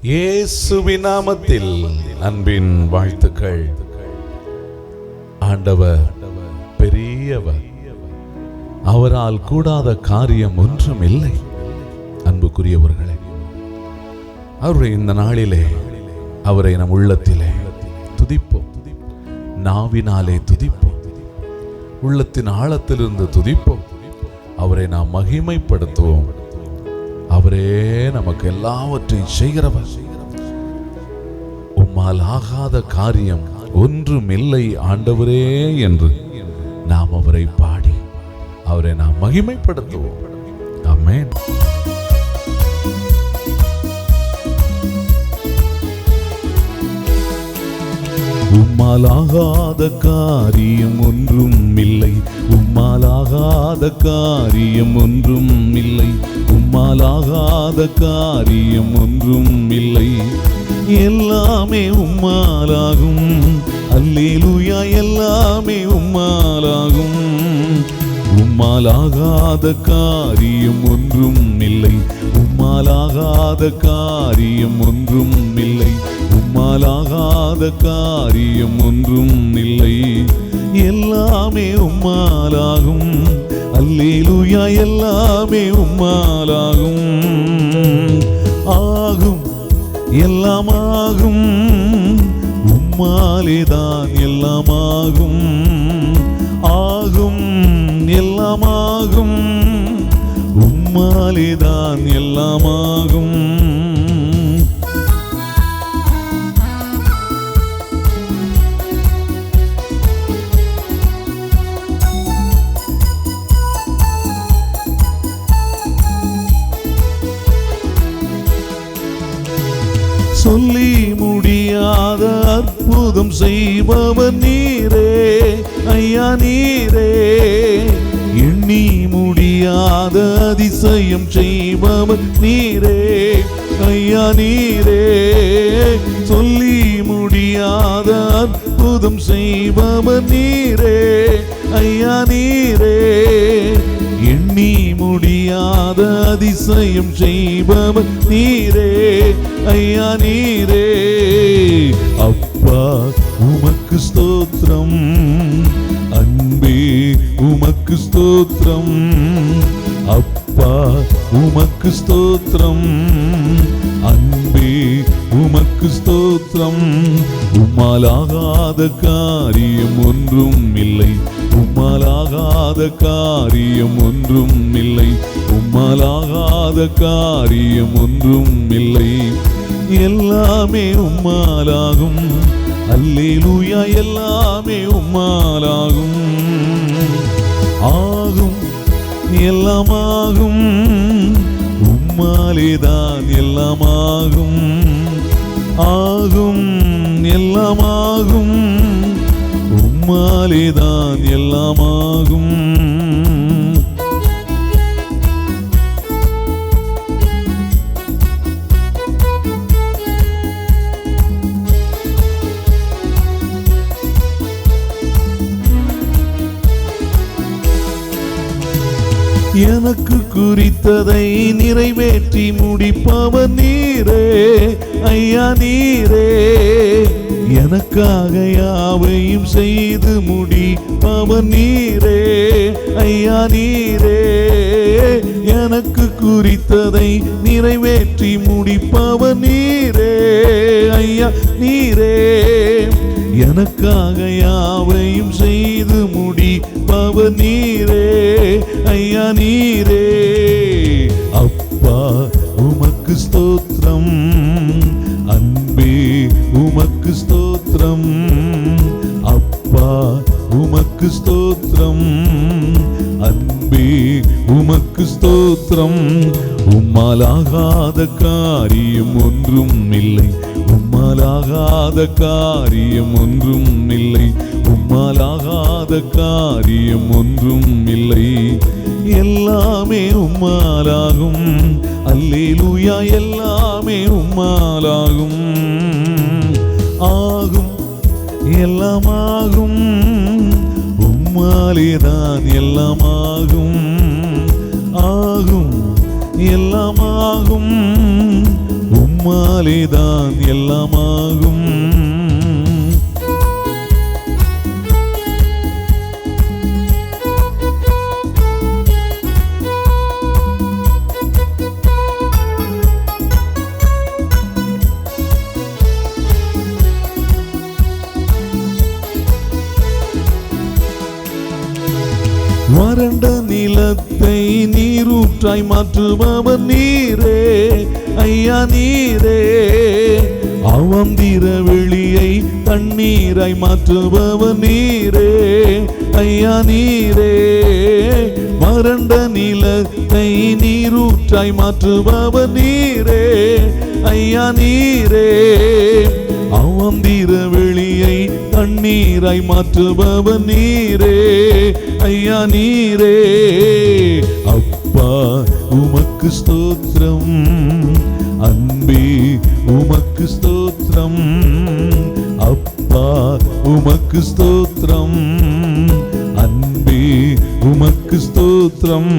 இயேசுவின் நாமத்தில் அன்பின் வாழ்த்துக்கள். ஆண்டவர் பெரியவர், அவரால் கூடாத காரியம் ஒன்றும் இல்லை. அன்புக்குரியவர்களே, அவருடைய இந்த நாளிலே அவரை நம் உள்ளத்திலே துதிப்போம், நாவினாலே துதிப்போம், உள்ளத்தின் ஆழத்திலிருந்து துதிப்போம். அவரை நாம் மகிமைப்படுத்துவோம். அவரே நமக்கு எல்லாவற்றையும் செய்கிறவர். உம்மால் ஆகாத காரியம் ஒன்றும் இல்லை ஆண்டவரே என்று நாம் அவரை பாடி அவரை நாம் மகிமைப்படுத்துவோம். ஆமென். உம்மால் ஆகாத காரியம் ஒன்றும் இல்லை, உம்மால் ஆகாத காரியம் ஒன்றும் இல்லை, உம்மால் ஆகாத காரியம் ஒன்றும் இல்லை. எல்லாமே உம்மாலாகும், அல்லேலூயா, எல்லாமே உம்மாலாகும். உம்மால் ஆகாத காரியம் ஒன்றும் இல்லை, உம்மால் ஆகாத காரியம் ஒன்றும் இல்லை, உம்மால் ஆகாத காரியம் ஒன்றும் இல்லை. எல்லாமே உம்மாலாகும், அல்லேலூயா, எல்லாமே உம்மாலாகும். ஆகும், எல்லாமாகும், உம்மாலேதான் எல்லாமாகும். ஆகும், எல்லாமாகும், உம்மாலேதான் எல்லாமாகும். சொல்லி முடியாத அற்புதம் செய்பவர் நீரே ஐயா, நீரே. எண்ணி முடியாத அதிசயம் செய்பவர் நீரே ஐயா, நீரே. சொல்லி முடியாத அற்புதம் செய்பவர் நீரே ஐயா, நீரே. எண்ணி முடியாத அதிசயம் செய்பவர் நீரே ஐயா, நீரே. அப்பா உமக்கு ஸ்தோத்திரம், அன்பே உமக்கு ஸ்தோத்திரம். அப்பா உமக்கு ஸ்தோத்திரம், அன்பே உமக்கு ஸ்தோத்திரம். உம்மால் ஆகாத காரியம் ஒன்றும் இல்லை, உம்மால் ஆகாத காரியம் ஒன்றும் இல்லை, உம்மால் ஆகாத காரியம் ஒன்றும் இல்லை. எல்லாமே உம்மாலாகும், அல்லேலூயா, எல்லாமே உம்மாலாகும். ஆகும், எல்லாமாகும், உம்மாலேதான் எல்லாமாகும். ஆகும், எல்லாமாகும், உம்மாலேதான் எல்லாமாகும். எனக்கு குறித்ததை நிறைவேற்றி முடிப்பவர் நீரே ஐயா, நீரே. எனக்காக யாவையும் செய்து முடிப்பவர் நீரே ஐயா, நீரே. எனக்கு குறித்ததை நிறைவேற்றி முடிப்பவர் நீரே ஐயா, நீரே. எனக்காக யாவையும் செய்து முடிப்பவர் நீரே ஐயா, நீரே. அப்பா உமக்கு ஸ்தோத்திரம், அன்பே உமக்கு ஸ்தோத்திரம். அப்பா உமக்கு ஸ்தோத்திரம், அன்பே உமக்கு ஸ்தோத்திரம். உம்மால் ஆகாத காரியம் ஒன்றும் இல்லை, உம்மால் ஆகாத காரியம் ஒன்றும் இல்லை, உம்மால் ஆகாத காரியம் ஒன்றும் இல்லை. எல்லாமே உம்மாலாகும், அல்லேலூயா, எல்லாமே உம்மாலாகும். ஆகும், எல்லாமாகும், உம்மாலேதான் எல்லாமாகும். ஆகும், எல்லாமாகும், உம்மால் இயேசுவாலேதான் எல்லாமாகும். வறண்ட நிலத்தை நீரூற்றாய் மாற்றுபவர் நீரே ஐயா நீரே. அவந்திர வெளியை தண்ணீராய் மாற்றுபவர் நீரே ஐயா நீரே. வறண்ட நிலத்தை நீரூற்றாய் மாற்றுபவர் நீரே ஐயா நீரே. அவந்திர வெளியை தண்ணீராய் மாற்றுபவர் நீரே ஐயா நீரே. அப்பா உமக்கு ஸ்தோத்திரம், அன்பே உமக்கு ஸ்தோத்திரம். அப்பா உமக்கு ஸ்தோத்திரம், அன்பே உமக்கு ஸ்தோத்திரம்.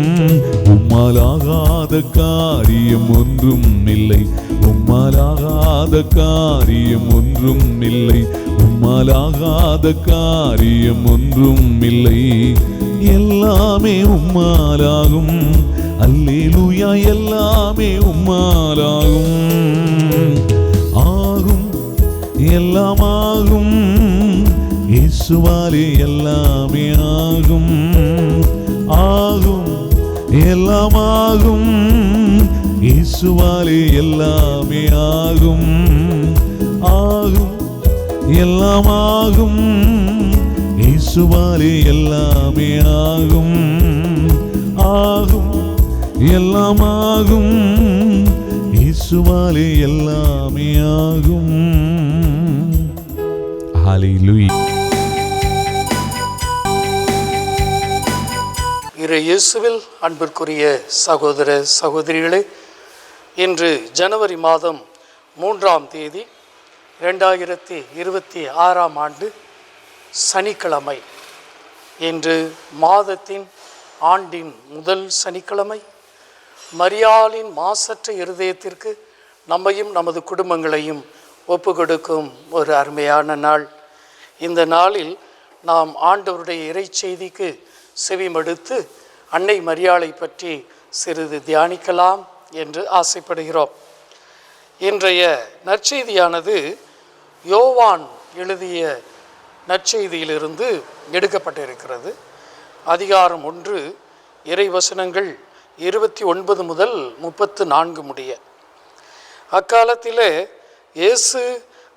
உம்மாலாகாத காரியம் ஒன்றும் இல்லை, உம்மாலாகாத காரியம் ஒன்றும் இல்லை, உம்மாலாகாத காரியம் ஒன்றும் இல்லை. எல்லாமே உம்மாலாகும், அல்லேலூயா எல்லாமே உம்மாலாகும். ஆகும் எல்லாமாகும், இயேசுவாலே எல்லாமே ஆகும். ஆகும் எல்லாமாகும், இயேசுவாலே எல்லாமே ஆகும். ஆகும் எல்லாமாகும், இயேசுவாலே எல்லாமே ஆகும். ஆகும் எல்லாமாகும், இயேசுவாலே எல்லாமே ஆகும். ஹல்லேலூயா. இயேசுவில் அன்பிற்குரிய சகோதர சகோதரிகளே, இன்று ஜனவரி மாதம் 3ஆம் தேதி 2026ஆம் ஆண்டு சனிக்கிழமை. இன்று மாதத்தின் ஆண்டின் முதல் சனிக்கிழமை. மரியாளின் மாசற்ற இருதயத்திற்கு நம்மையும் நமது குடும்பங்களையும் ஒப்பு கொடுக்கும் ஒரு அருமையான நாள். இந்த நாளில் நாம் ஆண்டவருடைய இறைச்செய்திக்கு செவிமடுத்து அன்னை மரியாளை பற்றி சிறிது தியானிக்கலாம் என்று ஆசைப்படுகிறோம். இன்றைய நற்செய்தியானது யோவான் எழுதிய நற்செய்தியிலிருந்து எடுக்கப்பட்டிருக்கிறது. அதிகாரம் 1, இறைவசனங்கள் 29 முதல் 34 முடிய. அக்காலத்திலே இயேசு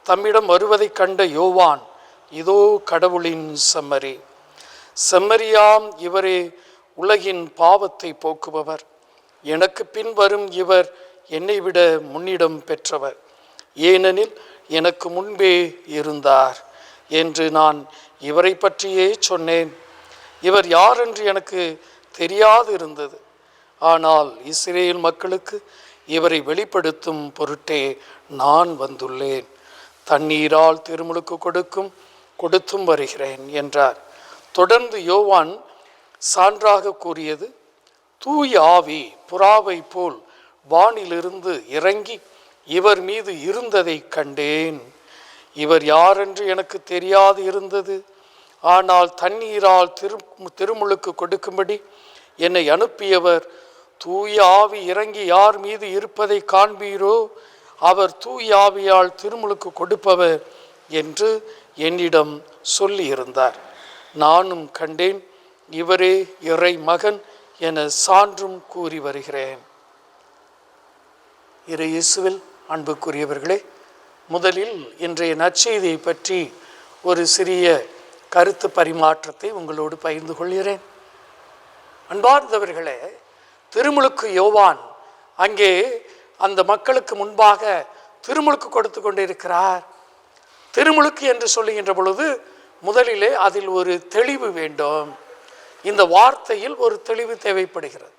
தம்மிடம் வருவதைக் கண்ட யோவான், இதோ கடவுளின் செம்மறி, செம்மறியாம் இவரே உலகின் பாவத்தை போக்குபவர். எனக்கு பின் வரும் இவர் என்னை விட முன்னிடம் பெற்றவர், ஏனெனில் எனக்கு முன்பே இருந்தார் என்று நான் இவரை பற்றியே சொன்னேன். இவர் யார் என்று எனக்கு தெரியாது இருந்தது, ஆனால் இஸ்ரேல் மக்களுக்கு இவரை வெளிப்படுத்தும் பொருட்டே நான் வந்துள்ளேன். தண்ணீரால் திருமுழுக்கு கொடுத்தும் வருகிறேன் என்றார். தொடர்ந்து யோவான் சான்றாக கூறியது, தூய ஆவி புறாவை போல் வானிலிருந்து இறங்கி இவர் மீது இருந்ததை கண்டேன். இவர் யாரென்று எனக்கு தெரியாது இருந்தது, ஆனால் தண்ணீரால் திருமுழுக்கு கொடுக்கும்படி என்னை அனுப்பியவர், தூய ஆவி இறங்கி யார் மீது இருப்பதை காண்பீரோ அவர் தூய ஆவியால் திருமுழுக்கு கொடுப்பவர் என்று என்னிடம் சொல்லியிருந்தார். நானும் கண்டேன், இவரே இறை மகன் என சான்றும் கூறி வருகிறேன். இயேசுவில் அன்புக்குரியவர்களே, முதலில் இன்றைய நற்செய்தியை பற்றி ஒரு சிறிய கருத்து பரிமாற்றத்தை உங்களோடு பகிர்ந்து கொள்கிறேன். அன்பார்ந்தவர்களே, திருமுழுக்கு யோவான் அங்கே அந்த மக்களுக்கு முன்பாக திருமுழுக்கு கொடுத்து கொண்டிருக்கிறார். திருமுழுக்கு என்று சொல்லுகின்ற பொழுது முதலிலே அதில் ஒரு தெளிவு வேண்டும். இந்த வார்த்தையில் ஒரு தெளிவு தேவைப்படுகிறது.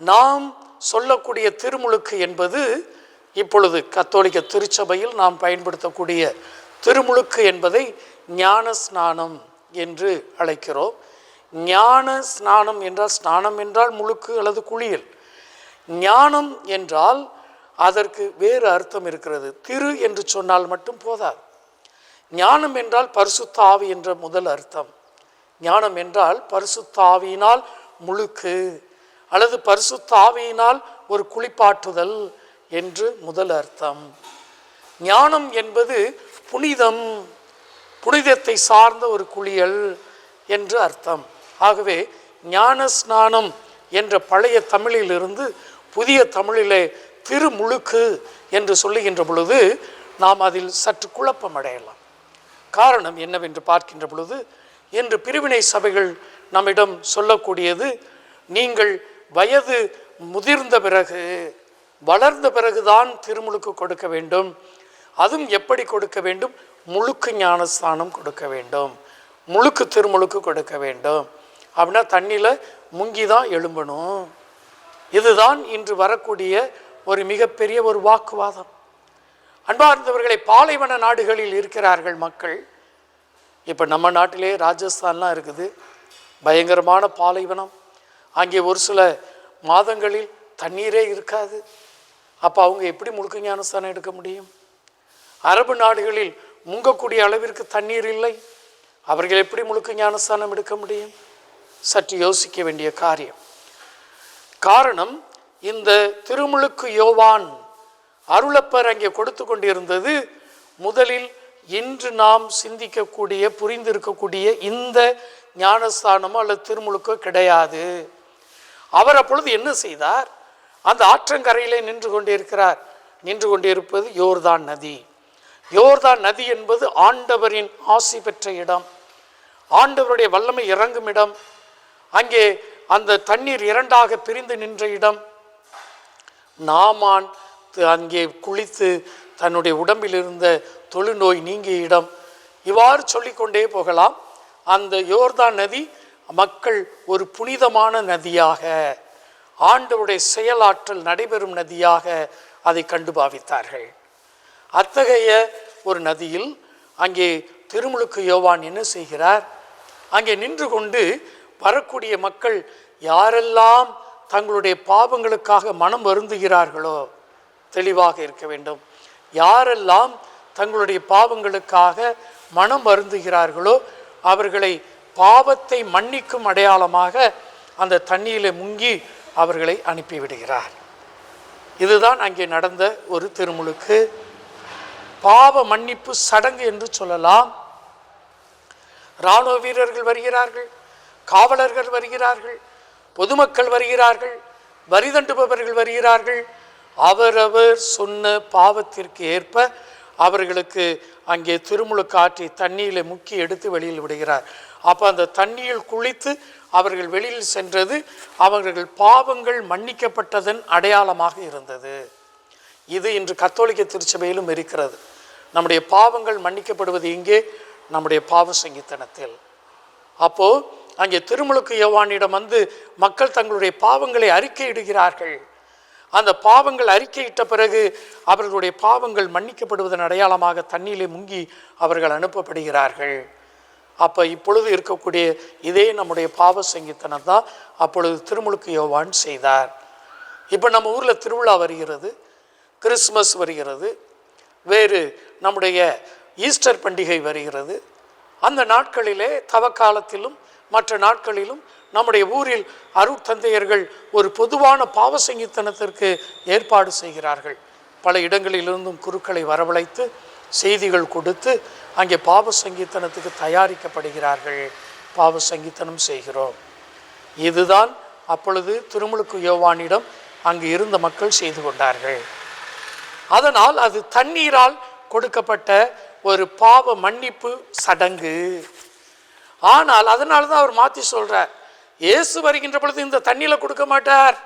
நாம் சொல்லக்கூடிய திருமுழுக்கு என்பது இப்பொழுது கத்தோலிக்க திருச்சபையில் நாம் பயன்படுத்தக்கூடிய திருமுழுக்கு என்பதை ஞான ஸ்நானம் என்று அழைக்கிறோம். ஞான ஸ்நானம் என்றால், ஸ்நானம் என்றால் முழுக்கு அல்லது குளியல். ஞானம் என்றால் அதற்கு வேறு அர்த்தம் இருக்கிறது. திரு என்று சொன்னால் மட்டும் போதாது. ஞானம் என்றால் பரிசுத்த ஆவி என்ற முதல் அர்த்தம். ஞானம் என்றால் பரிசுத்த ஆவியினால் முழுக்கு அல்லது பரிசுத்த ஆவியினால் ஒரு குளிப்பாட்டுதல் என்று முதல் அர்த்தம். ஞானம் என்பது புனிதம், புனிதத்தை சார்ந்த ஒரு குளியல் என்று அர்த்தம். ஆகவே ஞான ஸ்நானம் என்ற பழைய தமிழிலிருந்து புதிய தமிழிலே திருமுழுக்கு என்று சொல்லுகின்ற பொழுது நாம் அதில் சற்று குழப்பம் அடையலாம். காரணம் என்னவென்று பார்க்கின்ற பொழுது, இன்று பிரிவினை சபைகள் நம்மிடம் சொல்லக்கூடியது, நீங்கள் வயது முதிர்ந்த பிறகு வளர்ந்த பிறகுதான் திருமுழுக்கு கொடுக்க வேண்டும். அதுவும் எப்படி கொடுக்க வேண்டும்? முழுக்கு ஞானஸ்தானம் கொடுக்க வேண்டும், முழுக்கு திருமுழுக்கு கொடுக்க வேண்டும். அப்படின்னா தண்ணியில் முங்கி தான் எழும்பணும். இதுதான் இன்று வரக்கூடிய ஒரு மிகப்பெரிய ஒரு வாக்குவாதம். அன்பார்ந்தவர்களை, பாலைவன நாடுகளில் இருக்கிறார்கள் மக்கள். இப்போ நம்ம நாட்டிலே ராஜஸ்தான்லாம் இருக்குது, பயங்கரமான பாலைவனம். அங்கே ஒரு சில மாதங்களில் தண்ணீரே இருக்காது. அப்போ அவங்க எப்படி முழுக்க ஞானஸ்தானம் எடுக்க முடியும்? அரபு நாடுகளில் முங்கக்கூடிய அளவிற்கு தண்ணீர் இல்லை, அவர்கள் எப்படி முழுக்க ஞானஸ்தானம் எடுக்க முடியும்? சற்று யோசிக்க வேண்டிய காரியம். காரணம், இந்த திருமுழுக்கு யோவான் அருளப்பர் அங்கே கொடுத்து கொண்டிருந்தது முதலில் இன்று நாம் சிந்திக்கக்கூடிய புரிந்திருக்கக்கூடிய இந்த ஞானஸ்தானமோ அல்லது திருமுழுக்கோ கிடையாது. அவர் அப்பொழுது என்ன செய்தார்? அந்த ஆற்றங்கரையிலே நின்று கொண்டிருக்கிறார். நின்று கொண்டிருப்பது யோர்தான் நதி. யோர்தான் நதி என்பது ஆண்டவரின் ஆசி பெற்ற இடம், ஆண்டவருடைய வல்லமை இறங்கும் இடம். அங்கே அந்த தண்ணீர் இரண்டாக பிரிந்து நின்ற இடம். நாமான் அங்கே குளித்து தன்னுடைய உடம்பில் இருந்த தொழுநோய் நீங்கிய இடம். இவ்வாறு சொல்லிக்கொண்டே போகலாம். அந்த யோர்தான் நதி மக்கள் ஒரு புனிதமான நதியாக, ஆண்டவருடைய செயலாற்றல் நடைபெறும் நதியாக அதை கண்டு பாவித்தார்கள். அத்தகைய ஒரு நதியில் அங்கே திருமுழுக்கு யோவான் என்ன செய்கிறார்? அங்கே நின்று கொண்டு வரக்கூடிய மக்கள் யாரெல்லாம் தங்களுடைய பாவங்களுக்காக மனம் வருந்துகிறார்களோ, தெளிவாக இருக்க வேண்டும், யாரெல்லாம் தங்களுடைய பாவங்களுக்காக மனம் வருந்துகிறார்களோ அவர்களை பாவத்தை மன்னிக்கும் அடையாளமாக அந்த தண்ணியிலே முங்கி அவர்களை அனுப்பிவிடுகிறார். இதுதான் அங்கே நடந்த ஒரு திருமுழுக்கு. பாவ மன்னிப்பு சடங்கு என்று சொல்லலாம். இராணுவ வீரர்கள் வருகிறார்கள், காவலர்கள் வருகிறார்கள், பொதுமக்கள் வருகிறார்கள், வரி தண்டுபவர்கள் வருகிறார்கள். அவரவர் சொன்ன பாவத்திற்கு ஏற்ப அவர்களுக்கு அங்கே திருமுழுக்காற்றி தண்ணியில் முக்கி எடுத்து வெளியில் விடுகிறார். அப்போ அந்த தண்ணியில் குளித்து அவர்கள் வெளியில் சென்றது அவர்கள் பாவங்கள் மன்னிக்கப்பட்டதன் அடையாளமாக இருந்தது. இது இன்று கத்தோலிக்க திருச்சபையிலும் இருக்கிறது. நம்முடைய பாவங்கள் மன்னிக்கப்படுவது இங்கே நம்முடைய பாவ சங்கீதனத்தில். அப்போது அங்கே திருமுழுக்கு யோவானிடம் வந்து மக்கள் தங்களுடைய பாவங்களை அறிக்கையிடுகிறார்கள். அந்த பாவங்கள் அறிக்கையிட்ட பிறகு அவர்களுடைய பாவங்கள் மன்னிக்கப்படுவதன் அடையாளமாக தண்ணீரிலே முங்கி அவர்கள் அனுப்பப்படுகிறார்கள். அப்போ இப்பொழுது இருக்கக்கூடிய இதே நம்முடைய பாவ சங்கீதனம் தான் அப்பொழுது திருமுழுக்கு யோவான் செய்தார். இப்போ நம்ம ஊரில் திருவிழா வருகிறது, கிறிஸ்மஸ் வருகிறது, வேறு நம்முடைய ஈஸ்டர் பண்டிகை வருகிறது. அந்த நாட்களிலே தவக்காலத்திலும் மற்ற நாட்களிலும் நம்முடைய ஊரில் அருட்தந்தையர்கள் ஒரு பொதுவான பாவ சங்கீதனத்திற்கு ஏற்பாடு செய்கிறார்கள். பல இடங்களிலிருந்தும் குருக்களை வரவழைத்து செய்திகள் கொடுத்து அங்கே பாவ சங்கீதனத்துக்கு தயாரிக்கப்படுகிறார்கள். பாவ சங்கீதனம் செய்கிறோம். இதுதான் அப்பொழுது திருமுழுக்கு யோவானிடம் அங்கு இருந்த மக்கள் செய்து கொண்டார்கள். அதனால் அது தண்ணீரால் கொடுக்கப்பட்ட ஒரு பாவ மன்னிப்பு சடங்கு. ஆனால் அதனால தான் அவர் மாற்றி சொல்றார், இயேசு வருகின்ற பொழுது இந்த தண்ணியில் கொடுக்க மாட்டார்.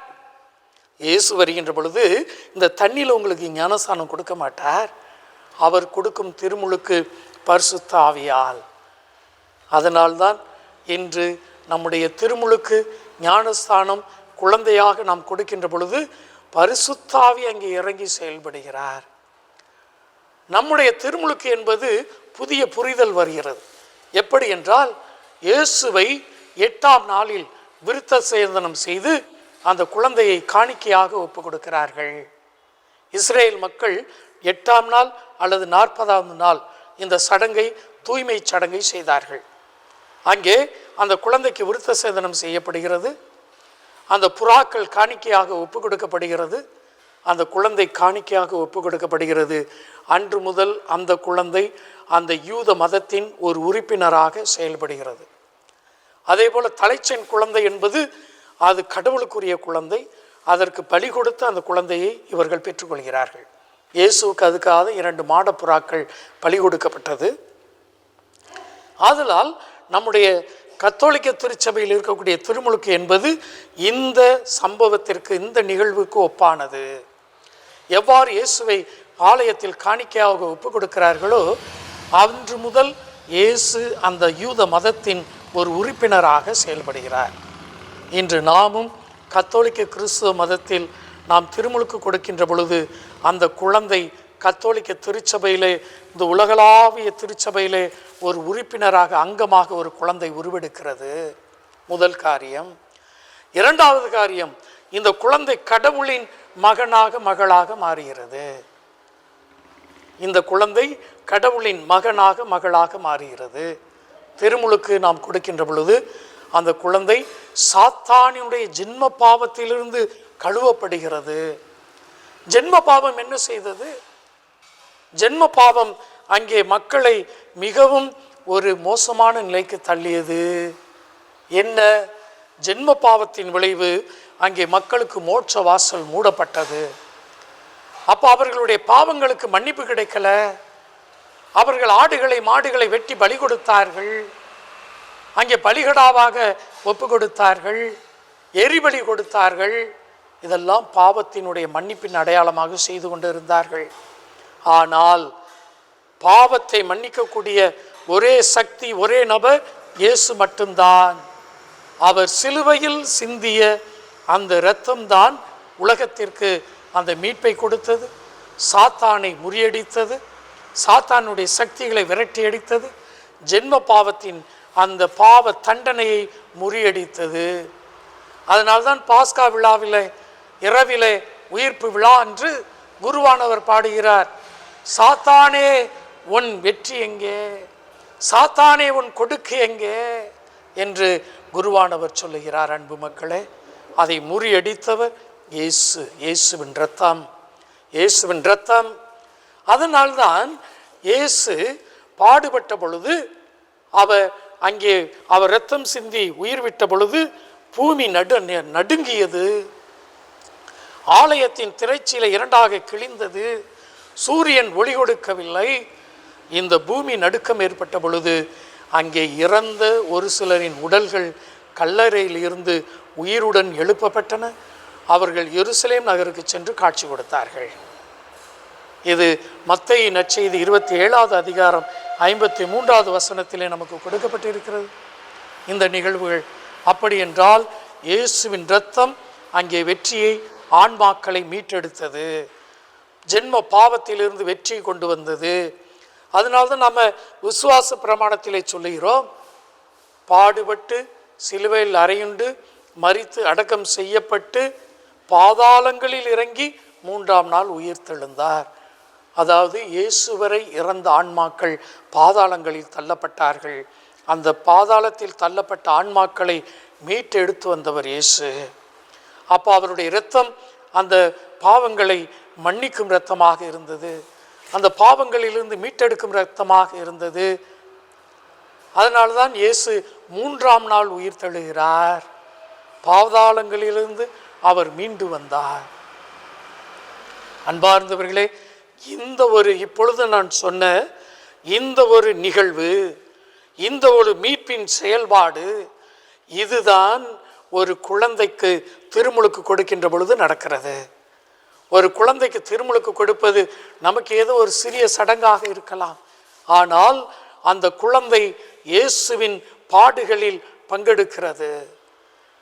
இயேசு வருகின்ற பொழுது இந்த தண்ணியில் உங்களுக்கு ஞானஸ்தானம் கொடுக்க மாட்டார். அவர் கொடுக்கும் திருமுழுக்கு பரிசுத்த ஆவியால். அதனால்தான் இன்று நம்முடைய திருமுழுக்கு ஞானஸ்தானம் குழந்தையாக நாம் கொடுக்கின்ற பொழுது பரிசுத்த ஆவி அங்கே இறங்கி செயல்படுகிறார். நம்முடைய திருமுழுக்கு என்பது புதிய புரிதல் வருகிறது. எப்படி என்றால், இயேசுவை 8ஆம் நாளில் விருத்த சேதனம் செய்து அந்த குழந்தையை காணிக்கையாக ஒப்பு கொடுக்கிறார்கள். இஸ்ரேல் மக்கள் 8ஆம் நாள் அல்லது 40ஆம் நாள் இந்த சடங்கை, தூய்மை சடங்கை செய்தார்கள். அங்கே அந்த குழந்தைக்கு விருத்த சேதனம் செய்யப்படுகிறது. அந்த புறாக்கள் காணிக்கையாக ஒப்பு கொடுக்கப்படுகிறது. அந்த குழந்தை காணிக்கையாக ஒப்பு கொடுக்கப்படுகிறது. அன்று முதல் அந்த குழந்தை அந்த யூத மதத்தின் ஒரு உறுப்பினராக செயல்படுகிறது. அதே போல் தலைச்சன் குழந்தை என்பது அது கடவுளுக்குரிய குழந்தை. அதற்கு பலி கொடுத்து அந்த குழந்தையை இவர்கள் பெற்றுக்கொள்கிறார்கள். இயேசுவுக்கு அதுக்காக 2 மாடப்புறாக்கள் பலி கொடுக்கப்பட்டது. ஆதலால் நம்முடைய கத்தோலிக்க திருச்சபையில் இருக்கக்கூடிய திருமுழுக்கு என்பது இந்த சம்பவத்திற்கு, இந்த நிகழ்வுக்கு ஒப்பானது. எவ்வாறு இயேசுவை ஆலயத்தில் காணிக்கையாக ஒப்பு கொடுக்கிறார்களோ, அன்று முதல் இயேசு அந்த யூத மதத்தின் ஒரு உறுப்பினராக செயல்படுகிறார். இன்று நாமும் கத்தோலிக்க கிறிஸ்துவ மதத்தில் நாம் திருமுழுக்கு கொடுக்கின்ற பொழுது அந்த குழந்தை கத்தோலிக்க திருச்சபையிலே, இந்த உலகளாவிய திருச்சபையிலே ஒரு உறுப்பினராக, அங்கமாக ஒரு குழந்தை உருவெடுக்கிறது. முதல் காரியம். 2வது காரியம், இந்த குழந்தை கடவுளின் மகனாக, மகளாக மாறுகிறது. இந்த குழந்தை கடவுளின் மகனாக, மகளாக மாறுகிறது. திருமுழுக்கு நாம் கொடுக்கின்ற பொழுது அந்த குழந்தை சாத்தானினுடைய ஜென்ம பாவத்திலிருந்து கழுவப்படுகிறது. ஜென்ம பாவம் என்ன செய்தது? ஜென்ம பாவம் அங்கே மக்களை மிகவும் ஒரு மோசமான நிலைக்கு தள்ளியது. என்ன? ஜென்ம பாவத்தின் விளைவு அங்கே மக்களுக்கு மோட்ச வாசல் மூடப்பட்டது. அப்போ அவர்களுடைய பாவங்களுக்கு மன்னிப்பு கிடைக்கல. அவர்கள் ஆடுகளை மாடுகளை வெட்டி பலி கொடுத்தார்கள். அங்கே பலிகடாவாக ஒப்பு கொடுத்தார்கள், எரிபலி கொடுத்தார்கள். இதெல்லாம் பாவத்தினுடைய மன்னிப்பின் அடையாளமாக செய்து கொண்டு இருந்தார்கள். ஆனால் பாவத்தை மன்னிக்கக்கூடிய ஒரே சக்தி, ஒரே நபர் இயேசு மட்டும்தான். அவர் சிலுவையில் சிந்திய அந்த இரத்தம்தான் உலகத்திற்கு அந்த மீட்பை கொடுத்தது, சாத்தானை முறியடித்தது, சாத்தானுடைய சக்திகளை விரட்டி அடித்தது, ஜென்ம பாவத்தின் அந்த பாவ தண்டனையை முறியடித்தது. அதனால்தான் பாஸ்கா விழாவிலே, இரவிலே, உயிர்ப்பு விழா என்று குருவானவர் பாடுகிறார், சாத்தானே உன் வெற்றி எங்கே, சாத்தானே உன் கொடுக்கு எங்கே என்று குருவானவர் சொல்லுகிறார். அன்பு மக்களே, அதை முறியடித்தவர் இயேசு, இயேசுவின் இரத்தம், இயேசுவின் இரத்தம். அதனால்தான் இயேசு பாடுபட்ட பொழுது, அங்கே அவர் இரத்தம் சிந்தி உயிர் விட்ட பொழுது பூமி நடுங்கியது, ஆலயத்தின் திரைச்சீலை 2ஆக கிழிந்தது, சூரியன் ஒளி கொடுக்கவில்லை. இந்த பூமி நடுக்கம் ஏற்பட்ட பொழுது அங்கே இறந்த ஒரு சிலரின் உடல்கள் கல்லறையில் இருந்து உயிருடன் எழுப்பப்பட்டன. அவர்கள் எருசலேம் நகருக்கு சென்று காட்சி கொடுத்தார்கள். இது மத்தேயு நற்செய்தி 27வது அதிகாரம் 53வது வசனத்திலே நமக்கு கொடுக்கப்பட்டிருக்கிறது இந்த நிகழ்வுகள். அப்படி என்றால் இயேசுவின் இரத்தம் அங்கே வெற்றியை, ஆன்மாக்களை மீட்டெடுத்தது, ஜென்ம பாவத்திலிருந்து வெற்றியை கொண்டு வந்தது. அதனால்தான் நம்ம விசுவாச பிரமாணத்திலே சொல்லுகிறோம், பாடுபட்டு சிலுவையில் அறையுண்டு மரித்து அடக்கம் செய்யப்பட்டு பாதாளங்களில் இறங்கி 3ஆம் நாள் உயிர்த்தெழுந்தார். அதாவது இயேசு வரை இறந்த ஆன்மாக்கள் பாதாளங்களில் தள்ளப்பட்டார்கள். அந்த பாதாளத்தில் தள்ளப்பட்ட ஆன்மாக்களை மீட்டு எடுத்து வந்தவர் இயேசு. அப்போ அவருடைய இரத்தம் அந்த பாவங்களை மன்னிக்கும் இரத்தமாக இருந்தது, அந்த பாவங்களிலிருந்து மீட்டெடுக்கும் இரத்தமாக இருந்தது. அதனால்தான் இயேசு 3ஆம் நாள் உயிர் தழுகிறார். பாதாளங்களிலிருந்து அவர் மீண்டு வந்தார். அன்பார்ந்தவர்களே, இந்த ஒரு இப்பொழுது நான் சொன்ன இந்த ஒரு நிகழ்வு, இந்த ஒரு மீட்பின் செயல்பாடு, இதுதான் ஒரு குழந்தைக்கு திருமுழுக்கு கொடுக்கின்ற பொழுது நடக்கிறது. ஒரு குழந்தைக்கு திருமுழுக்கு கொடுப்பது நமக்கு ஏதோ ஒரு சிறிய சடங்காக இருக்கலாம். ஆனால் அந்த குழந்தை இயேசுவின் பாடுகளில் பங்கெடுக்கிறது.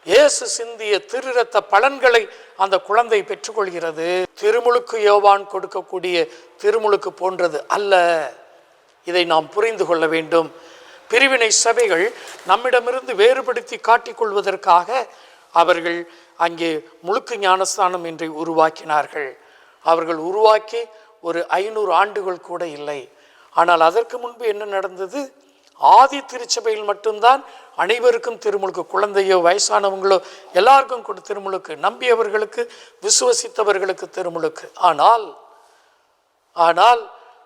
இயேசு சிந்திய திருரத்த பலன்களை அந்த குழந்தை பெற்றுக்கொள்கிறது. திருமுழுக்கு யோவான் கொடுக்கக்கூடிய திருமுழுக்கு போன்றது அல்ல. இதை நாம் புரிந்து கொள்ள வேண்டும். பிரிவினை சபைகள் நம்மிடமிருந்து வேறுபடுத்தி காட்டிக்கொள்வதற்காக அவர்கள் அங்கே முழுக்கு ஞானஸ்தானம் என்று உருவாக்கினார்கள். அவர்கள் உருவாக்கி ஒரு 500 ஆண்டுகள் கூட இல்லை. ஆனால் அதற்கு முன்பு என்ன நடந்தது? ஆதி திருச்சபையில் மட்டும்தான் அனைவருக்கும் திருமுழுக்கு, குழந்தையோ வயசானவங்களோ எல்லாருக்கும் கூட திருமுழுக்கு, நம்பியவர்களுக்கு விசுவசித்தவர்களுக்கு திருமுழுக்கு. ஆனால்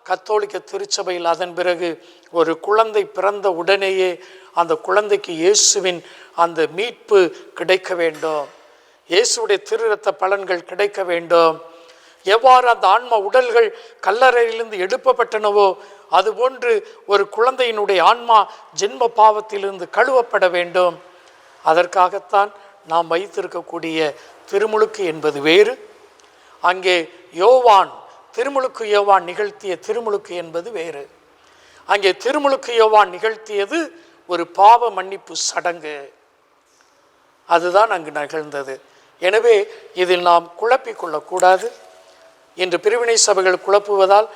கத்தோலிக்க திருச்சபையில் அதன் பிறகு ஒரு குழந்தை பிறந்த உடனேயே அந்த குழந்தைக்கு இயேசுவின் அந்த மீட்பு கிடைக்க வேண்டும், இயேசுடைய திருரத்த பலன்கள் கிடைக்க வேண்டும். எவ்வாறு அந்த ஆன்ம உடல்கள் கல்லறையிலிருந்து எழுப்பப்பட்டனவோ அதுபோன்று ஒரு குழந்தையினுடைய ஆன்மா ஜென்ம பாவத்திலிருந்து கழுவப்பட வேண்டும். அதற்காகத்தான் நாம் வைத்திருக்கக்கூடிய திருமுழுக்கு என்பது வேறு. அங்கே திருமுழுக்கு யோவான் நிகழ்த்திய திருமுழுக்கு என்பது வேறு. அங்கே திருமுழுக்கு யோவான் நிகழ்த்தியது ஒரு பாவ மன்னிப்பு சடங்கு, அதுதான் அங்கு நிகழ்ந்தது. எனவே இதில் நாம் குழப்பிக்கொள்ளக்கூடாது. இன்று பிரிவினை சபைகள் குழப்புவதால்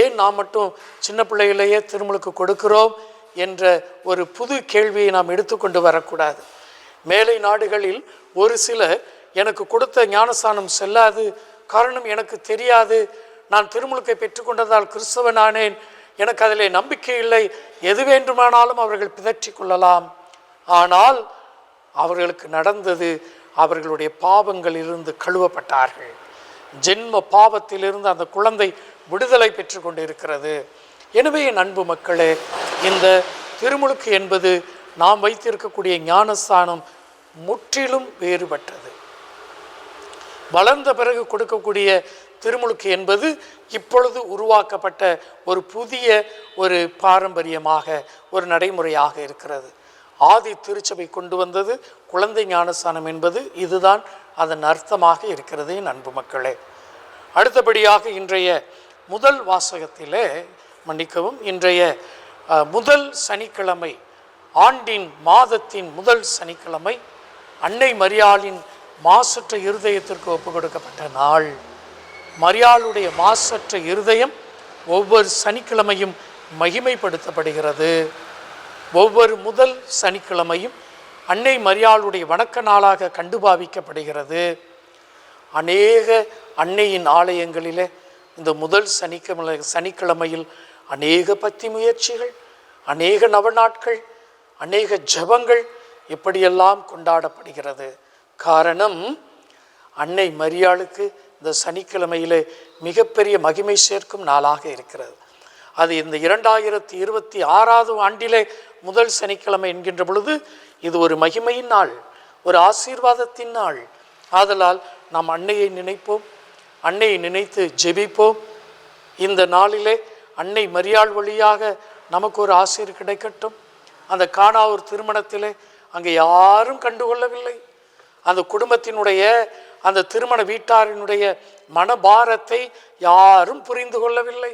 ஏன் நாம் மட்டும் சின்ன பிள்ளைகளையே திருமுழுக்கு கொடுக்கிறோம் என்ற ஒரு புது கேள்வியை நாம் எடுத்துக்கொண்டு வரக்கூடாது. மேலை நாடுகளில் ஒரு சிலர் எனக்கு கொடுத்த ஞானஸ்தானம் செல்லாது, காரணம் எனக்கு தெரியாது, நான் திருமுழுக்கை பெற்றுக்கொண்டதால் கிறிஸ்தவனானேன், எனக்கு அதிலே நம்பிக்கை இல்லை, எது வேண்டுமானாலும் அவர்கள் பிதற்றி கொள்ளலாம். ஆனால் அவர்களுக்கு நடந்தது, அவர்களுடைய பாவங்களிலிருந்து கழுவப்பட்டார்கள். ஜென்ம பாவத்திலிருந்து அந்த குழந்தை விடுதலை பெற்று கொண்டு இருக்கிறது. எனவே என் அன்பு மக்களே, இந்த திருமுழுக்கு என்பது நாம் வைத்திருக்கக்கூடிய ஞானஸ்தானம் முற்றிலும் வேறுபட்டது. வளர்ந்த பிறகு கொடுக்கக்கூடிய திருமுழுக்கு என்பது இப்பொழுது உருவாக்கப்பட்ட ஒரு புதிய ஒரு பாரம்பரியமாக ஒரு நடைமுறையாக இருக்கிறது. ஆதி திருச்சபை கொண்டு வந்தது குழந்தை ஞானஸ்தானம் என்பது இதுதான் அதன் அர்த்தமாக இருக்கிறது என் அன்பு மக்களே. அடுத்தபடியாக இன்றைய முதல் வாசகத்திலே இன்றைய முதல் சனிக்கிழமை, ஆண்டின் மாதத்தின் முதல் சனிக்கிழமை, அன்னை மரியாளின் மாசற்ற இருதயத்திற்கு ஒப்பு கொடுக்கப்பட்ட நாள். மரியாளுடைய மாசற்ற இருதயம் ஒவ்வொரு சனிக்கிழமையும் மகிமைப்படுத்தப்படுகிறது. ஒவ்வொரு முதல் சனிக்கிழமையும் அன்னை மரியாளுடைய வணக்க நாளாக கண்டுபாவிக்கப்படுகிறது. அநேக அன்னையின் ஆலயங்களிலே இந்த முதல் சனிக்கிழமையில் அநேக பக்தி முயற்சிகள், அநேக நவநாட்கள், அநேக ஜபங்கள் இப்படியெல்லாம் கொண்டாடப்படுகிறது. காரணம், அன்னை மரியாளுக்கு இந்த சனிக்கிழமையிலே மிகப்பெரிய மகிமை சேர்க்கும் நாளாக இருக்கிறது. அது இந்த 2026 ஆண்டிலே முதல் சனிக்கிழமை என்கின்ற பொழுது இது ஒரு மகிமையின் நாள், ஒரு ஆசீர்வாதத்தின் நாள். ஆதலால் நாம் அன்னையை நினைப்போம், அன்னையை நினைத்து ஜெபிப்போம். இந்த நாளிலே அன்னை மரியாள் வழியாக நமக்கு ஒரு ஆசீர் கிடைக்கட்டும். அந்த கானாவூர் திருமணத்திலே அங்கே யாரும் கண்டுகொள்ளவில்லை. அந்த குடும்பத்தினுடைய அந்த திருமண வீட்டாரினுடைய மனபாரத்தை யாரும் புரிந்து கொள்ளவில்லை.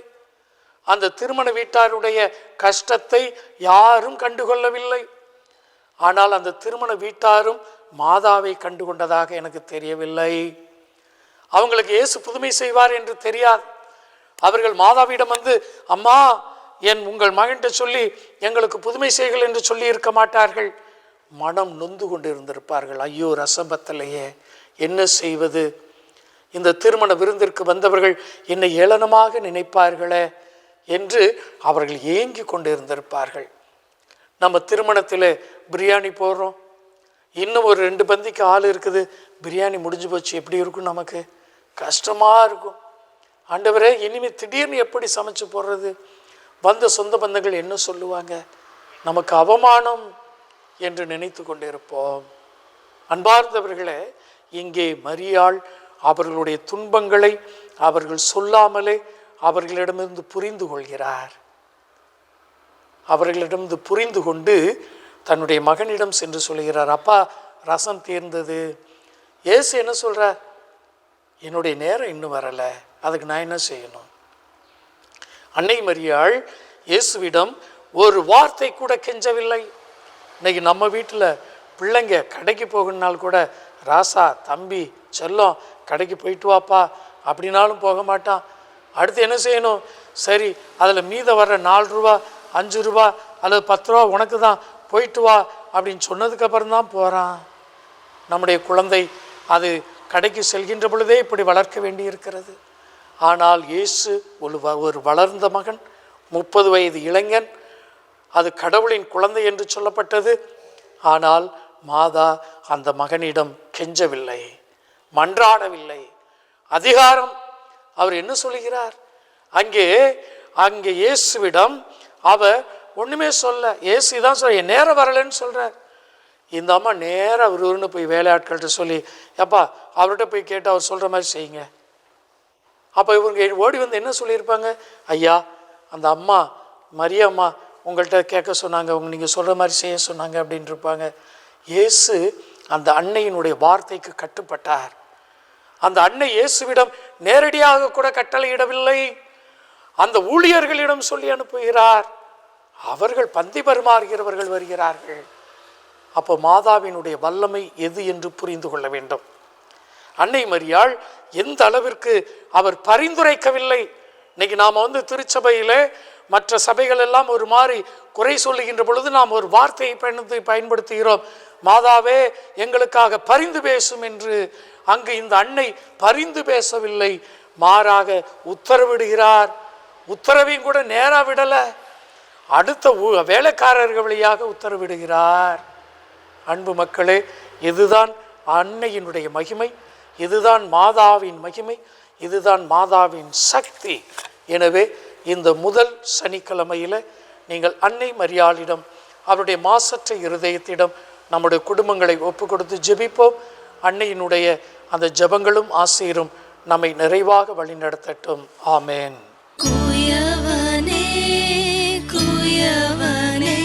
அந்த திருமண வீட்டாருடைய கஷ்டத்தை யாரும் கண்டுகொள்ளவில்லை. ஆனால் அந்த திருமண வீட்டாரும் மாதாவை கண்டுகொண்டதாக எனக்கு தெரியவில்லை. அவங்களுக்கு இயேசு புதுமை செய்வார் என்று தெரியாது. அவர்கள் மாதாவிடம் வந்து, அம்மா உங்கள் மகன்கிட்ட சொல்லி எங்களுக்கு புதுமை செய்கள் என்று சொல்லி இருக்க மாட்டார்கள். மனம் நொந்து கொண்டு இருந்திருப்பார்கள். ஐயோ, ரசம்பத்திலேயே என்ன செய்வது, இந்த திருமண விருந்திற்கு வந்தவர்கள் என்னை ஏளனமாக நினைப்பார்களே என்று அவர்கள் ஏங்கி கொண்டு இருந்திருப்பார்கள். நம்ம திருமணத்தில் பிரியாணி போடுறோம், இன்னும் ஒரு 2 பந்திக்கு ஆள் இருக்குது, பிரியாணி முடிஞ்சு போச்சு, எப்படி இருக்கும், நமக்கு கஷ்டமாக இருக்கும். ஆண்டவரே, இனிமேல் திடீர்னு எப்படி சமைச்சு போடுறது, வந்த சொந்த பந்தங்கள் என்ன சொல்லுவாங்க, நமக்கு அவமானம் என்று நினைத்து கொண்டு இருப்போம். அன்பார்ந்தவர்களே, இங்கே மரியாள் அவர்களுடைய துன்பங்களை அவர்கள் சொல்லாமலே அவர்களிடமிருந்து புரிந்து கொள்கிறார். அவர்களிடமிருந்து புரிந்து கொண்டு தன்னுடைய மகனிடம் சென்று சொல்கிறார், அப்பா ரசம் தீர்ந்தது. இயேசு என்ன சொல்கிறார், என்னுடைய நேரம் இன்னும் வரலை, அதுக்கு நான் என்ன செய்யணும்? அன்னை மரியாள் இயேசுவிடம் ஒரு வார்த்தை கூட கெஞ்சவில்லை. இன்னைக்கு நம்ம வீட்டில் பிள்ளைங்க கடைக்கு போகணுனால் கூட, ராசா தம்பி செல்லம் கடைக்கு போயிட்டு வாப்பா அப்படின்னாலும் போக மாட்டான். அடுத்து என்ன செய்யணும், சரி அதில் மீத வர்ற 4 ரூபா 5 ரூபா அல்லது 10 ரூபா உனக்கு தான், போயிட்டு வா அப்படின்னு சொன்னதுக்கப்புறம் தான் போகிறான். நம்முடைய குழந்தை அது கடைக்கு செல்கின்ற பொழுதே இப்படி வளர்க்க வேண்டி இருக்கிறது. ஆனால் இயேசு ஒரு வளர்ந்த மகன், 30 வயது இளைஞன், அது கடவுளின் குழந்தை என்று சொல்லப்பட்டது. ஆனால் மாதா அந்த மகனிடம் கெஞ்சவில்லை, மன்றாடவில்லை. அதிகாரம் அவர் என்ன சொல்லுகிறார்? அங்கே இயேசுவிடம் அவர் ஒன்றுமே சொல்ல. இயேசு தான் சொல்ல, நேரம் வரலன்னு சொல்கிறார். இந்த அம்மா நேராக அவருன்னு போய் வேலையாட்கள்கிட்ட சொல்லி, அப்பா அவர்கிட்ட போய் கேட்டு அவர் சொல்கிற மாதிரி செய்யுங்க. அப்போ இவங்க ஓடி வந்து என்ன சொல்லியிருப்பாங்க? ஐயா, அந்த அம்மா மரியம்மா உங்கள்கிட்ட கேட்க சொன்னாங்க, நீங்கள் சொல்கிற மாதிரி செய்ய சொன்னாங்க அப்படின்னு இருப்பாங்க. இயேசு அந்த அன்னையினுடைய வார்த்தைக்கு கட்டுப்பட்டார். அந்த அன்னை இயேசுவிடம் நேரடியாக கூட கட்டளையிடவில்லை, அந்த ஊழியர்களிடம் சொல்லி அனுப்புகிறார். அவர்கள் பந்தி பரிமாறுகிறவர்கள் வருகிறார்கள். அப்போ மாதாவினுடைய வல்லமை எது என்று புரிந்து கொள்ள வேண்டும். அன்னை மரியாள் எந்த அளவிற்கு அவர் பரிந்துரைக்கவில்லை. இன்னைக்கு நாம் திருச்சபையில் மற்ற சபைகள் எல்லாம் ஒரு மாதிரி குறை சொல்லுகின்ற பொழுது நாம் ஒரு வார்த்தையை பயன்படுத்துகிறோம், மாதாவே எங்களுக்காக பரிந்து பேசும் என்று. அங்கு இந்த அன்னை பரிந்து பேசவில்லை, மாறாக உத்தரவிடுகிறார். உத்தரவையும் கூட நேராக விடலை, அடுத்த வேலைக்காரர்கள் வழியாக உத்தரவிடுகிறார். அன்பு மக்களே, இதுதான் அன்னையினுடைய மகிமை, இதுதான் மாதாவின் மகிமை, இதுதான் மாதாவின் சக்தி. எனவே இந்த முதல் சனிக்கிழமையில் நீங்கள் அன்னை மரியாளிடம், அவருடைய மாசற்ற இருதயத்திடம் நம்முடைய குடும்பங்களை ஒப்பு கொடுத்து ஜெபிப்போம். அன்னையினுடைய அந்த ஜெபங்களும் ஆசீரும் நம்மை நிறைவாக வழிநடத்தட்டும். ஆமேன். குயவனே குயவனே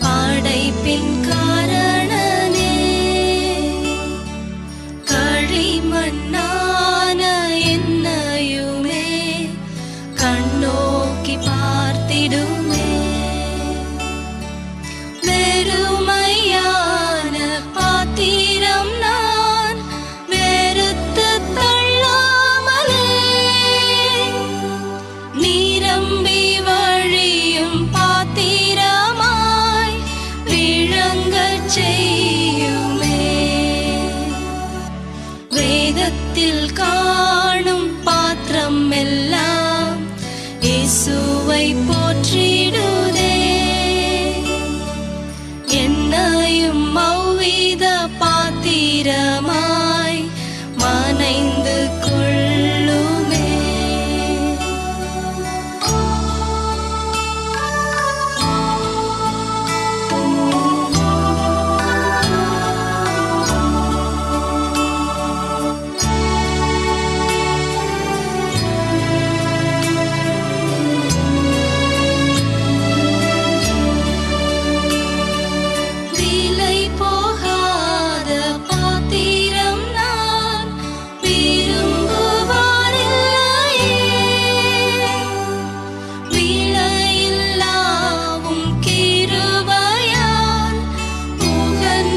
படைப்பின் காரணனே, களிமண்ணான என்னையுமே கண்ணோக்கி பார்த்திடுமே, வெறுமையான பாத்திரம் நான் வெறுத்து தள்ளாமலே, நிரம்பி வழியும் பாத்திரமாய் விளங்கச் செய்யுமே, வேதத்தில் காணும் பாத்திரம் எல்லாம் இயேசுவை போற்றிடுதே, என்னையும் அவ்வித பாத்திரமாய் மனைந்து கொள்ளுமே. விலை போகாத பாத்திரம் நான் விரும்புவாரில்லையே, விலையில்லாவும் கிருபையால் உகந்ததாக்கிடுமே,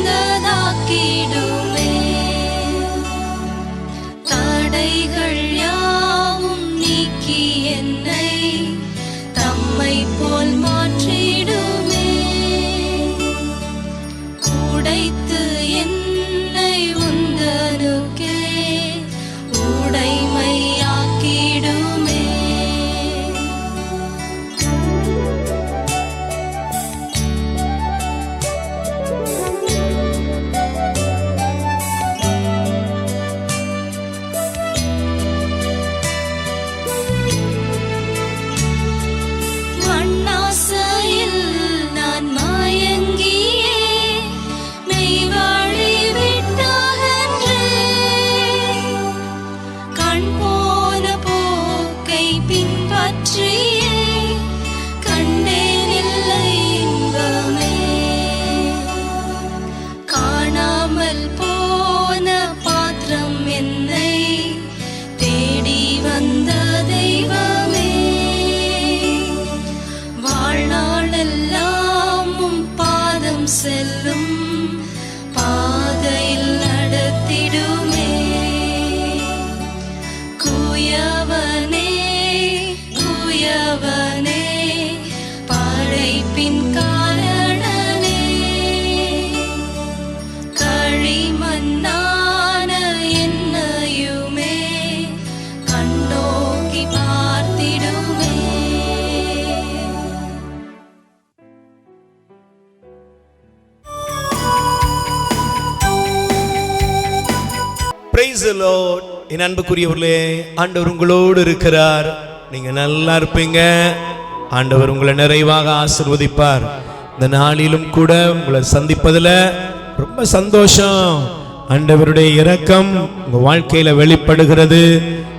தடைகள் யாவும் நீக்கி என்னை தம்மை போல் மாற்றிடுமே, உடைத்து என்னை உந்தனுக்கே உடைமையாக்கிடுமே. மண்ணாசையில் நான் மயங்கியே மெய்வாழி விட்டகன்றேன், கண் போன போக்கை பின்பற்றியே கண்டேனில்லை இன்பமே, காணாமல் போன பாத்திரம் என்னை தேடி வந்த தெய்வமே, வாழ்நாளெல்லாமும் பாதம் செல்லும் பாதையில் நடத்திடுமே, குயவனே குய the Lord. என் அன்புக்குரியவர்களே, ஆண்டவர் உங்களோடு இருக்கிறார். நீங்க நல்லா இருப்பீங்க. ஆண்டவர் உங்களை நிறைவாக ஆசீர்வதிப்பார். இந்த நாளிலும் கூட உங்களை சந்திப்பதில் ரொம்ப சந்தோஷம். ஆண்டவருடைய இரக்கம் உங்க வாழ்க்கையில வெளிப்படுகிறது.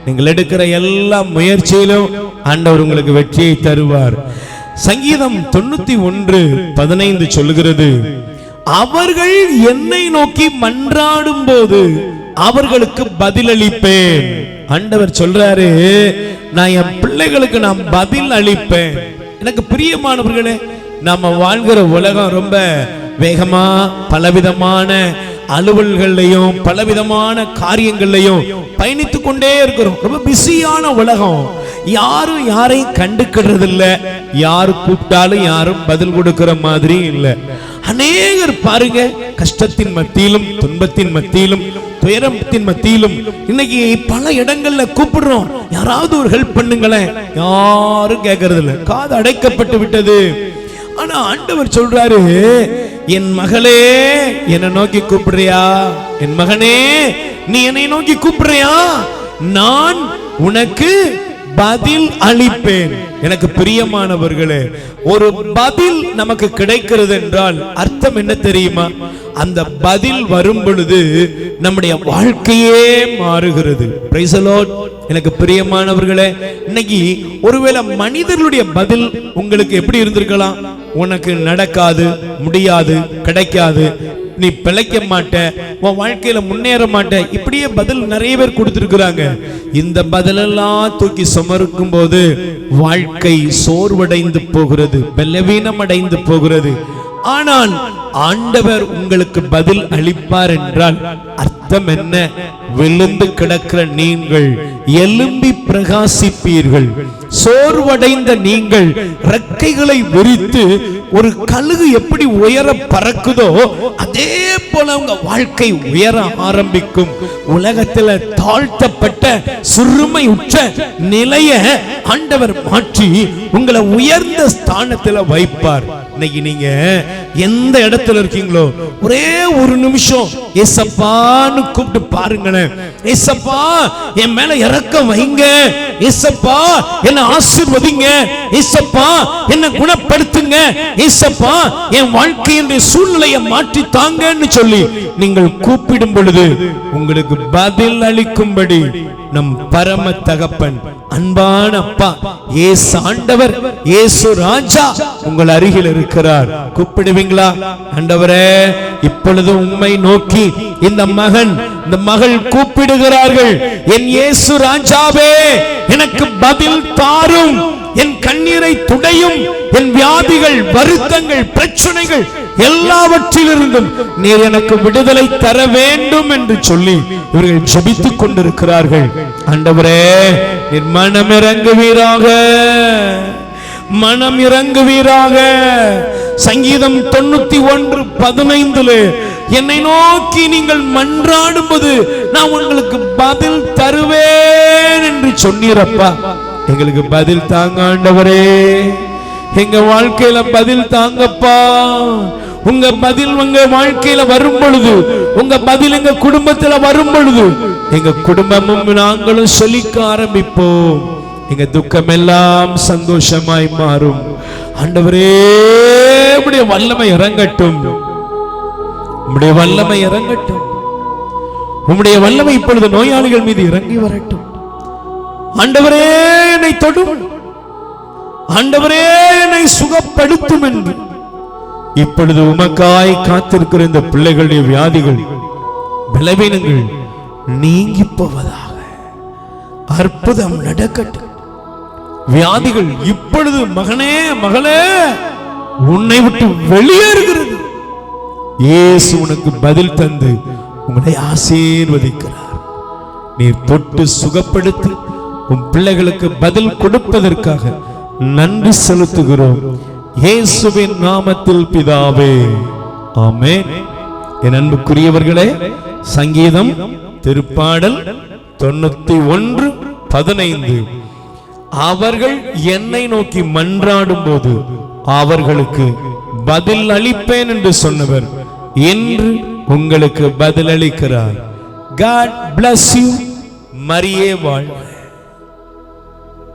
நீங்கள் எடுக்கிற எல்லா முயற்சியிலும் ஆண்டவர் உங்களுக்கு வெற்றியை தருவார். சங்கீதம் 91:15 சொல்லுகிறது, அவர்கள் என்னை நோக்கி மன்றாடும் போது அவர்களுக்கு பதிலளிப்பேன். ஆண்டவர் சொல்றாரு, நான் என் பிள்ளைகளுக்கு நான் பதில் அளிப்பேன். எனக்கு பிரியமானவர்களே, நாம வாழ்கிற உலகம் ரொம்ப வேகமா பலவிதமான அலுவல்களையும் பலவிதமான காரியங்களையும் பயணித்து கொண்டே இருக்கிறோம். ரொம்ப பிஸியான உலகம். யாரும் யாரையும் கண்டுக்கிறது இல்ல. யாரு கூப்பிட்டாலும் யாரும் பதில் கொடுக்கிற மாதிரி இல்லை. அநேகர் பாருங்க, கஷ்டத்தின் மத்தியிலும் துன்பத்தின் மத்தியிலும் துயரத்தின் மத்தியிலும் இன்னைக்கு பல இடங்கள்ல கூப்பிடுறோம், யாராவது ஒரு ஹெல்ப் பண்ணுங்களேன், யாரும் கேட்கறது இல்ல. காது அடைக்கப்பட்டு விட்டது. ஆனா ஆண்டவர் சொல்றாரு, என் மகளே என்னை நோக்கி கூப்பிடுறியா? என் மகனே நீ என்னை நோக்கி கூப்பிடுறியா? நான் உனக்கு பதில் அளிப்பேன். எனக்கு பிரியமானவர்களே, ஒரு பதில் நமக்கு கிடைக்கிறது என்றால் அர்த்தம் என்ன தெரியுமா? அந்த பதில் வரும் பொழுது நம்முடைய வாழ்க்கையே மாறுகிறது. Praise the Lord. எனக்கு பிரியமானவர்களே, இன்னைக்கு ஒருவேளை மனிதர்களுடைய பதில் உங்களுக்கு எப்படி இருந்திருக்கலாம்? உனக்கு நடக்காது, முடியாது, கிடைக்காது, நீ பிழைக்க மாட்ட, உன் வாழ்க்கையில முன்னேற மாட்ட, இப்படியே பதில் நிறைய பேர் கொடுத்திருக்கிறாங்க. இந்த பதிலெல்லாம் தூக்கி சுமக்கும் போது வாழ்க்கை சோர்வடைந்து போகிறது, பலவீனம் அடைந்து போகிறது. ஆனால் ஆண்டவர் உங்களுக்கு பதில் அளிப்பார் என்றால் அர்த்தம் என்ன? விழுந்து கிடக்கிற நீங்கள் எழும்பி பிரகாசிப்பீர்கள். சோர்வடைந்த நீங்கள் ரெக்கைகளை விரித்து ஒரு கழுகு எப்படி உயர பறக்குதோ அதே போல உங்க வாழ்க்கை உயர ஆரம்பிக்கும். உலகத்துல தாழ்த்தப்பட்ட சிறுமை உற்ற நிலைய ஆண்டவர் மாற்றி உங்களை உயர்ந்த ஸ்தானத்துல வைப்பார். இன்னைக்கு நீங்க எந்த இடத்துல இருக்கீங்களோ ஒரே ஒரு நிமிஷம் ஏசப்பான்னு கூப்பிட்டு பாருங்களேன். ஏசப்பா என் மேல இரக்கம் வைங்க, ஏசப்பா என்ன ஆசீர்வதிங்க, ஏசப்பா என்ன குணப்படுத்துங்க, ஏசப்பா என் வாழ்க்கையின் சூழ்நிலையை மாற்றி தாங்கன்னு சொல்லி நீங்கள் கூப்பிடும் பொழுது உங்களுக்கு பதில் அளிக்கும்படி நம் பரம தகப்பன் அன்பான அப்பா இயேசு ஆண்டவர் இயேசு ராஜா உங்கள் அருகில் இருக்கிறார். கூப்பிடுவீங்களா? ஆண்டவரே, இப்பொழுது உம்மை நோக்கி இந்த மகன் இந்த மகள் கூப்பிடுகிறார்கள். என் இயேசு ராஜாவே எனக்கு பதில் தாரும், என் கண்ணீரை துடையும், என் வியாதிகள் வருத்தங்கள் பிரச்சனைகள் எல்லாவற்றிலிருந்தும் நீர் எனக்கு விடுதலை தர வேண்டும் என்று சொல்லி இவர்கள் ஜெபித்துக் கொண்டிருக்கிறார்கள். ஆண்டவரே, நீர் மனம் இறங்குவீராக, மனம் இறங்குவீராக. சங்கீதம் 91:15 என்னை நோக்கி நீங்கள் மன்றாடும்போது நான் உங்களுக்கு பதில் தருவேன் என்று சொன்னீரப்பா. எங்களுக்கு பதில் தாங்க ஆண்டவரே, எங்க வாழ்க்கையில பதில் தாங்கப்பா. உங்க பதில் உங்க வாழ்க்கையில வரும் பொழுது, உங்க பதில் எங்க குடும்பத்துல வரும் பொழுது எங்க குடும்பமும் நாங்களும் செழிக்க ஆரம்பிப்போம். எங்க துக்கம் எல்லாம் சந்தோஷமாய் மாறும். ஆண்டவரே, உம்முடைய வல்லமை இறங்கட்டும், உம்முடைய வல்லமை இறங்கட்டும், உம்முடைய வல்லமை இப்பொழுது நோயாளிகள் மீது இறங்கி வரட்டும். ஆண்டவரே என்னை தொடும், ஆண்டவரே என்னை சுகப்படுத்தும் என்று இப்பொழுது உமக்காய் காத்திருக்கிற இந்த பிள்ளைகளுடைய வியாதிகள் பலவீனங்கள் நீங்கி போவதாக. அற்புதம் நடக்கட்டும். வியாதிகள் இப்பொழுது மகனே மகளே உன்னை விட்டு வெளியேறுகிறது. இயேசு உனக்கு பதில் தந்து உங்களை ஆசீர்வதிக்கிறார். நீர் தொட்டு சுகப்படுத்தி உன் பிள்ளைகளுக்கு பதில் கொடுப்பதற்காக நன்றி செலுத்துகிறோம். இயேசுவின் நாமத்தில் பிதாவே, ஆமென். என் அன்புக்குரியவர்களே, சங்கீதம் திருப்பாடல் 91:15 அவர்கள் என்னை நோக்கி மன்றாடும் போது அவர்களுக்கு பதில் அளிப்பேன் என்று சொன்னவர் இன்று உங்களுக்கு பதில் அளிக்கிறார். God bless you. மரியே வாழ்க.